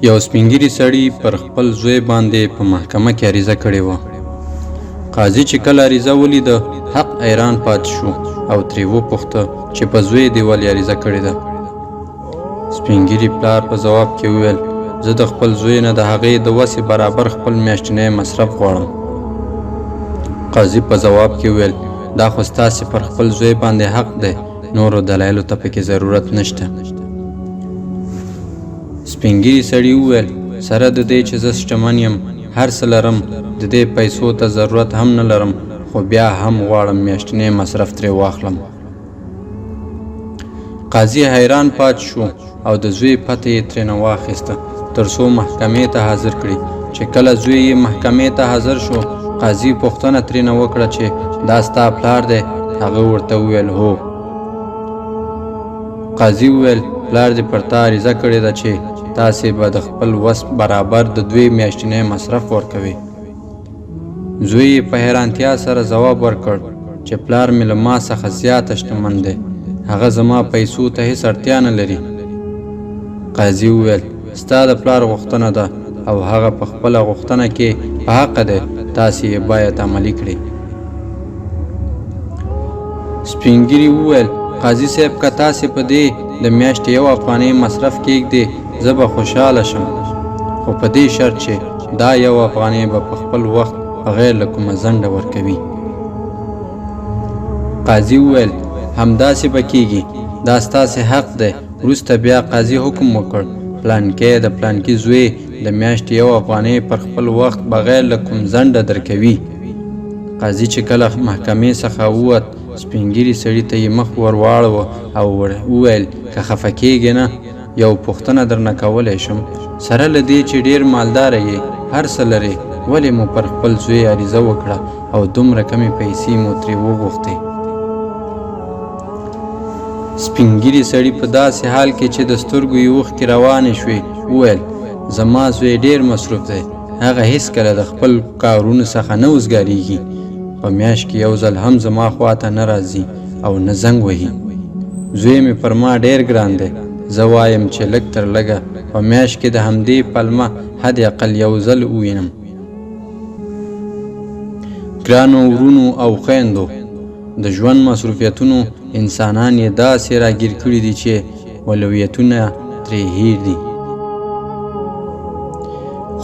یو سپینګیري سړي پر خپل زوی باندې په محکمه کې عریضه کړې وه. قاضي چې کله عریضه ولیده حق حیران پاتې شو او ترې وپوښته چې په زوی دې ولې عریضه کړې ده. سپینګیري پلار په ځواب کې وویل زه د خپل زوی نه د هغې د وسې برابر خپل میاشتنی مصرف غواړم. قاضي په ځواب کې وویل دا خو ستاسې پر خپل زوی باندې حق دی، نورو دلایلو ته پکې ضرورت نشته. سپینګیري سړي وویل سره د دې چې زه شتمن یم، هر څه لرم، د دې پیسو ته ضرورت هم نه لرم، خو بیا هم غواړم میاشتنی مصرف ترې واخلم. قاضي حیران پات شو او د زوی پته یې ترېنه واخیسته تر څو محکمې ته حاضر کړي. چې کله زوی یې محکمې ته حاضر شو قاضي پوښتنه ترېنه وکړه چې دا ستا پلار دی؟ هغه ورته وویل هو. قاضي وویل پلار دې پر تا عریضه کړې ده چې تاسې به د خپل وس برابر د 2 میاشتنی مصرف ورکوئ. زوی یې په حیرانتیا سره ځواب ورکړ چې پلار مې له ما څخه زیاته شتمن دی، هغه زما پیسو ته هیڅ اړتیا نه لري. قاضي وویل ستا د پلار غوښتنه ده او هغه په خپله غوښتنه کې په حقه دی، تاسې یې باید عملي کړئ. سپینګیري وویل قاضي صاحب که تاسې په دې د میاشتې 1 افغانۍ مصرف کېږدې زه به خوشحاله شم، خو په دې شرط چې دا 1 افغانۍ به په خپل وخت بغیر له کومه ځنډه ورکوي. قاضي وویل همداسې به کېږي، دا ستاسې حق دی. وروسته بیا قاضي حکم وکړ پلانکی د پلانکي زوی د میاشتې 1 افغانۍ پر خپل وخت بغیر له کوم ځنډه درکوي. قاضي چې کله محکمې څخه ووت سپینګیري سړي ته یې مخ ور واړوه او وویل که خفه کېږې نه یو پوښتنه درنه کولی شم؟ سره له دې چې ډېر مالداره یې، هر څه لرې، ولې مو پر خپل زوی عریضه وکړه او دومره کمې پیسې مو ترې وغوښتې؟ سپینګیري سړي په داسې حال کې چې د سترګو یې اوښکې روانې شوې وویل زما زوی ډېر مصروف دی، هغه هیڅکله د خپل کارونو څخه نه وزګارېږي، په میاشت کې 1 ځل هم زما خواته نه راځي او نه زنګ وهي. زوی مې پر ما ډېر ګران دی، زه وایم چې لږ تر لږه په میاشت کې د همدې پلمه حد اقل 1 ځل ووینم. ګرانو ورونو او خویندو، د ژوند مصروفیتونو انسانان یې داسې راګیر کړي دي چې اولویتونه ترې هیر دي.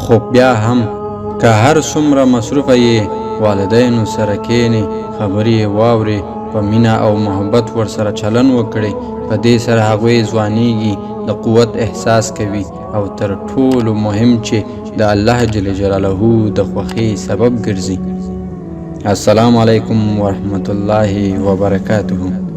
خو بیا هم که هر څومره مصروفه یې والدینو سره کښېنې، خبرې یې واورې، په مینه او محبت ورسره چلن وکړي، په دې سره هغوی ځوانیږي، د قوت احساس کوي او تر ټولو مهم چې د الله جل جلاله د خوښۍ سبب ګرځي. السلام علیکم ورحمت الله وبرکاته.